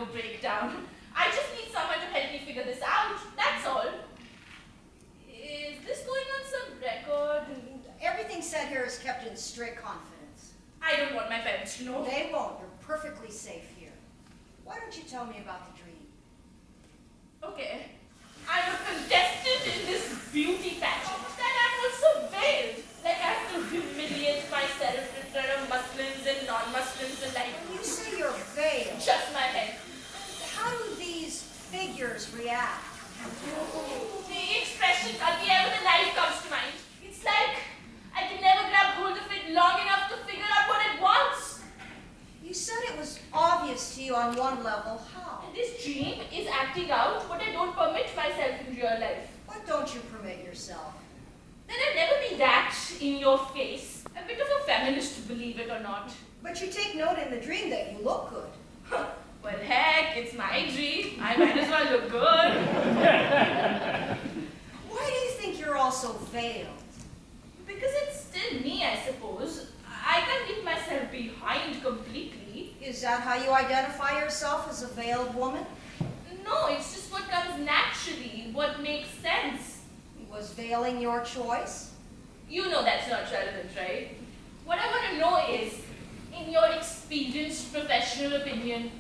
go break down. I just need someone to help me figure this out. That's all. Is this going on some record? Everything said here is kept in strict confidence. I don't want my parents to know. They won't. You're perfectly safe here. Why don't you tell me about the dream? Okay. I'm a contestant in this beauty pageant. Then I'm also veiled. Like I have to humiliate myself in front of Muslims and non-Muslims alike. When you say you're veiled, Just my head. how do these figures react? The expression can't be ever the life comes to mind. It's like I can never grab hold of it long enough to figure out what it wants. You said it was obvious to you on one level. How? And this dream is acting out what I don't permit myself in real life. What don't you permit yourself? Then I'll never be that in your face. A bit of a feminist, believe it or not. But you take note in the dream that you look good. Well, heck, it's my dream. I might as well look good. Why do you think you're also veiled? Because it's still me, I suppose. I can't leave myself behind completely. Is that how you identify yourself, as a veiled woman? No, it's just what comes naturally, what makes sense. Was veiling your choice? You know that's not relevant, right? What I want to know is, in your experienced professional opinion,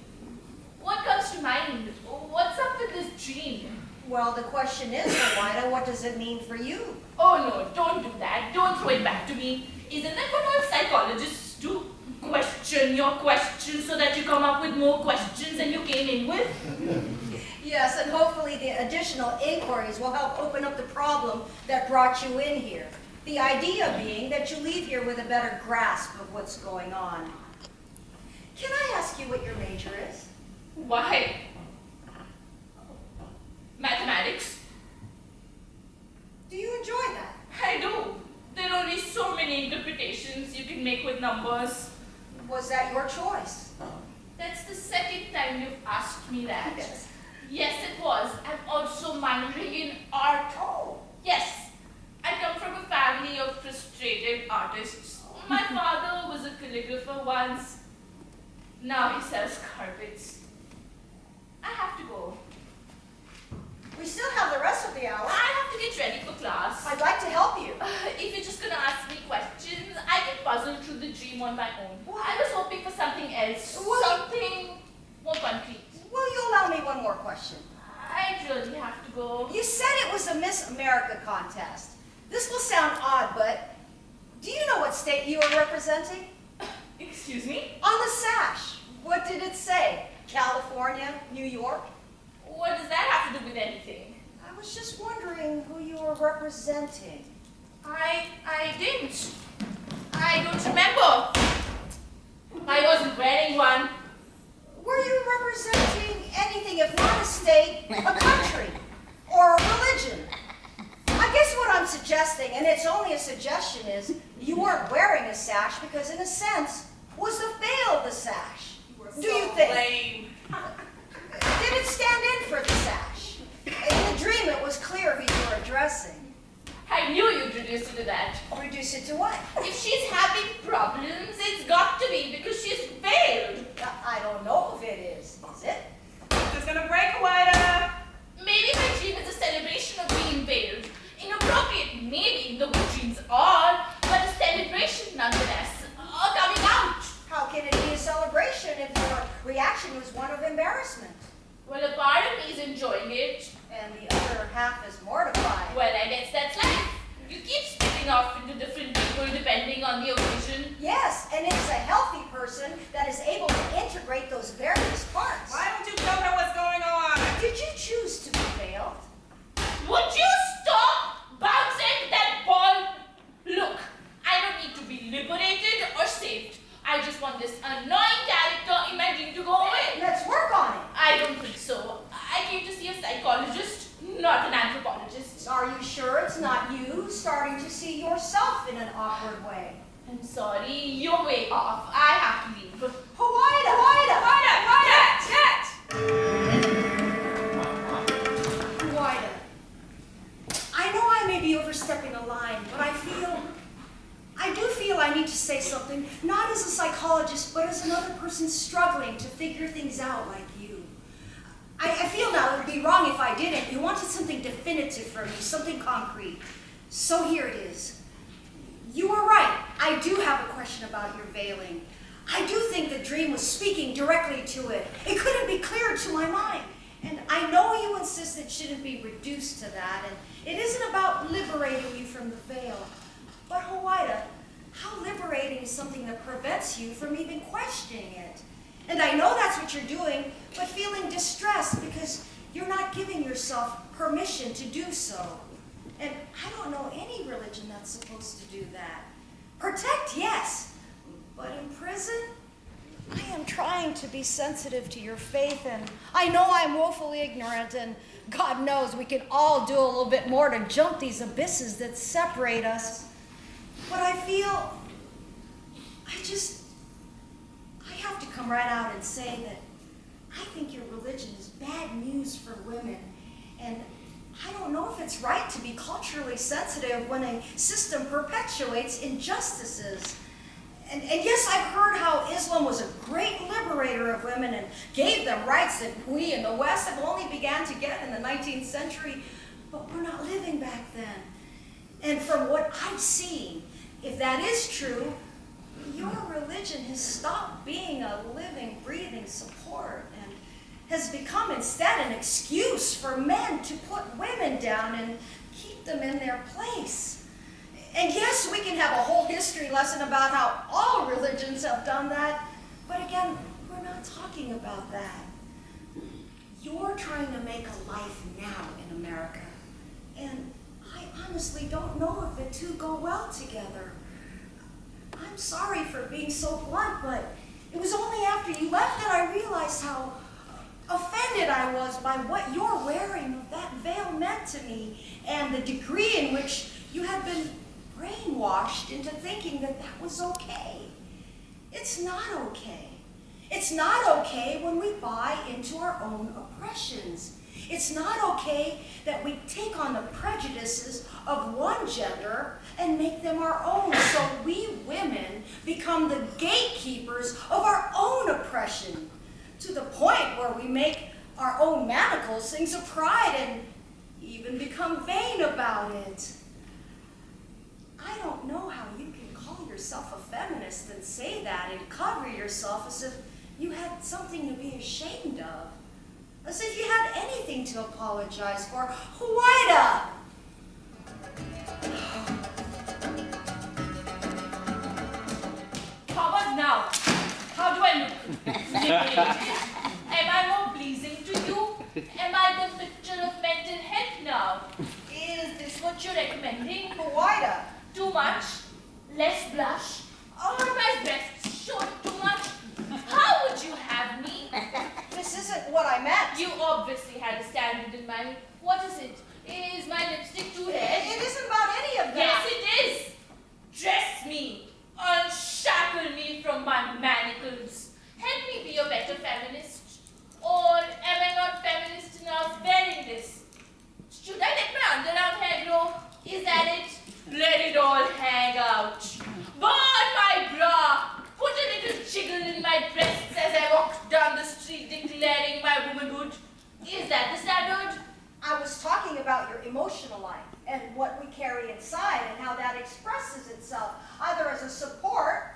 what comes to mind? What's up with this dream? Well, the question is, Wida, what does it mean for you? Oh no, don't do that. Don't throw it back to me. Isn't that what all psychologists do? Question your questions so that you come up with more questions than you came in with? Yes, and hopefully the additional inquiries will help open up the problem that brought you in here. The idea being that you leave here with a better grasp of what's going on. Can I ask you what your major is? Why? Mathematics. Do you enjoy that? I do. There are only so many interpretations you can make with numbers. Was that your choice? That's the second time you've asked me that. Yes. Yes, it was. I'm also minoring in art. Oh. Yes. I come from a family of frustrated artists. My father was a calligrapher once. Now he sells carpets. I have to go. We still have the rest of the hour. I have to get ready for class. I'd like to help you. If you're just going to ask me questions, I can puzzle through the dream on my own. What? I was hoping for something else. What? Something more concrete. Will you allow me one more question? I really have to go. You said it was a Miss America contest. This will sound odd, but do you know what state you are representing? Excuse me? On the sash, what did it say? California, New York? What does that have to do with anything? I was just wondering who you were representing. I didn't. I don't remember. I wasn't wearing one. Were you representing anything, if not a state, a country, or a religion? I guess what I'm suggesting, and it's only a suggestion, is you weren't wearing a sash because, in a sense, was the veil the sash? Do you think? Lame. Did it stand in for the sash? In the dream, it was clear who you were addressing. I knew you'd reduce it to that. Reduce it to what? If she's having problems, it's got to be because she's failed. I don't know if it is. Is it? Just gonna break, Wida. Maybe my dream is a celebration of being veiled. Inappropriate, maybe, the way dreams are, but a celebration nonetheless. Coming out. How can it be a celebration if your reaction was one of embarrassment? Well, a part of me is enjoying it. And the other half is mortified. Well, I guess that's life. You keep splitting off into different people depending on the occasion. Yes, and it's a healthy person that is able to integrate those various parts. Why don't you tell her what's going on? Did you choose to be veiled? Would you stop bouncing that ball? Look, I don't need to be liberated or saved. I just want this annoying character in my dream to go away. Let's work on it. I don't think so. I came to see a psychologist, not an anthropologist. Are you sure it's not you starting to see yourself in an awkward way? I'm sorry, you're way off. I have to leave. Wida! Wida! I know I may be overstepping a line, but I do feel I need to say something, not as a psychologist, but as another person struggling to figure things out like you. I feel now it would be wrong if I didn't. You wanted something definitive from me, something concrete. So here it is. You were right. I do have a question about your veiling. I do think the dream was speaking directly to it. It couldn't be clearer to my mind. And I know you insist it shouldn't be reduced to that, and it isn't about liberating you from the veil. But Hawaii, how liberating is something that prevents you from even questioning it? And I know that's what you're doing, but feeling distressed because you're not giving yourself permission to do so. And I don't know any religion that's supposed to do that. Protect, yes, but imprison? I am trying to be sensitive to your faith, and I know I'm woefully ignorant, and God knows we can all do a little bit more to jump these abysses that separate us. But I feel, I have to come right out and say that I think your religion is bad news for women, and I don't know if it's right to be culturally sensitive when a system perpetuates injustices. And yes, I've heard how Islam was a great liberator of women and gave them rights that we in the West have only began to get in the 19th century, but we're not living back then. And from what I've seen, if that is true, your religion has stopped being a living, breathing support and has become instead an excuse for men to put women down and keep them in their place. And yes, we can have a whole history lesson about how all religions have done that, but again, we're not talking about that. You're trying to make a life now in America, and I honestly don't know if the two go well together. I'm sorry for being so blunt, but it was only after you left that I realized how offended I was by what your wearing of that veil meant to me and the degree in which you had been brainwashed into thinking that that was okay. It's not okay. It's not okay when we buy into our own oppressions. It's not okay that we take on the prejudices of one gender and make them our own, so we women become the gatekeepers of our own oppression, to the point where we make our own manacles things of pride and even become vain about it. I don't know how you can call yourself a feminist and say that and cover yourself as if you had something to be ashamed of. As if you had anything to apologize for. Huwaida! How about now? How do I look? Am I more pleasing to you? Am I the picture of mental health now? Is this what you're recommending? Huwaida! Too much? Less blush? Or my breasts showing too much? How would you have me? This isn't what I meant. You obviously had a standard in mind. What is it? Is my lipstick too red? It isn't about any of that. Yes, it is. Dress me. Unshackle me from my manacles. Help me be a better feminist. Or am I not feminist enough wearing this? Should I let my underarm hair grow? Is that it? Let it all hang out. Burn my bra. Put a little jiggle in my breasts as I walk down the street declaring my womanhood. Is that the standard? I was talking about your emotional life and what we carry inside and how that expresses itself, either as a support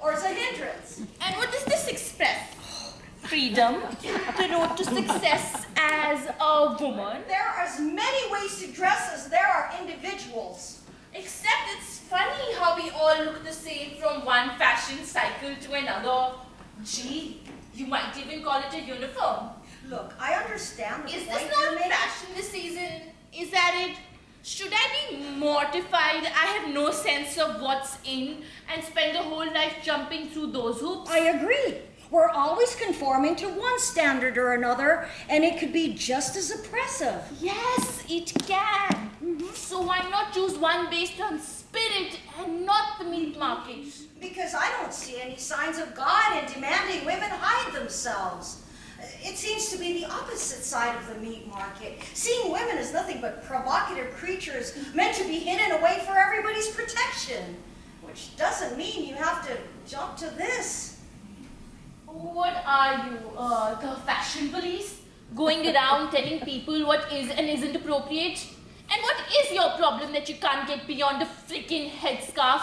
or as a hindrance. And what does this express? Freedom, the road to success as a woman. There are as many ways to dress as there are individuals. Except it's funny how we all look the same from one fashion cycle to another. Gee, you might even call it a uniform. Look, I understand the Is point this you're not making. fashion this season? Is that it? Should I be mortified I have no sense of what's in and spend a whole life jumping through those hoops? I agree. We're always conforming to one standard or another, and it could be just as oppressive. Yes, it can. So why not choose one based on spirit and not the meat market? Because I don't see any signs of God in demanding women hide themselves. It seems to be the opposite side of the meat market, seeing women as nothing but provocative creatures meant to be hidden away for everybody's protection. Which doesn't mean you have to jump to this. What are you, the fashion police? going around telling people what is and isn't appropriate? And what is your problem that you can't get beyond a freaking headscarf?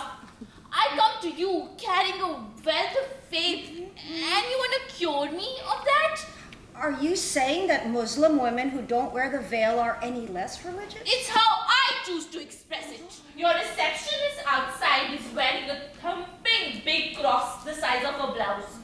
I come to you carrying a wealth of faith and you want to cure me of that? Are you saying that Muslim women who don't wear the veil are any less religious? It's how I choose to express it. Your receptionist outside is wearing a thumping big cross the size of a blouse.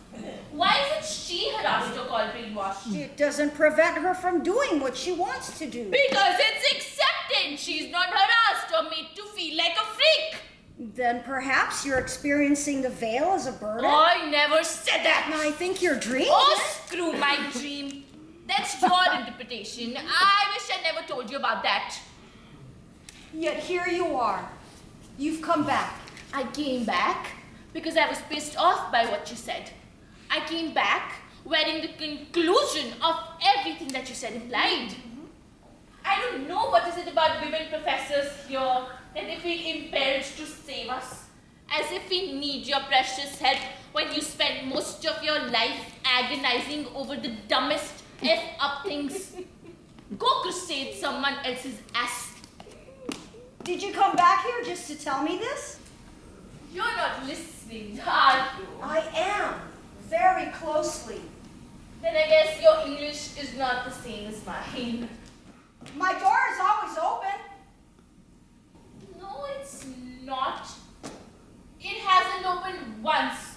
Why isn't she harassed or called brainwashed? It doesn't prevent her from doing what she wants to do. Because it's accepted. She's not harassed or made to feel like a freak. Then perhaps you're experiencing the veil as a burden? I never said that. I think you're dreaming. Oh, screw my dream. That's your interpretation. I wish I never told you about that. Yet here you are. You've come back. I came back because I was pissed off by what you said. I came back wearing the conclusion of everything that you said implied. I don't know what is it about women professors here that they feel impelled to save us. As if we need your precious help when you spend most of your life agonizing over the dumbest F-up things. Go crusade someone else's ass. Did you come back here just to tell me this? You're not listening, are you? I am. Very closely. Then I guess your English is not the same as mine. My door is always open. No, it's not. It hasn't opened once.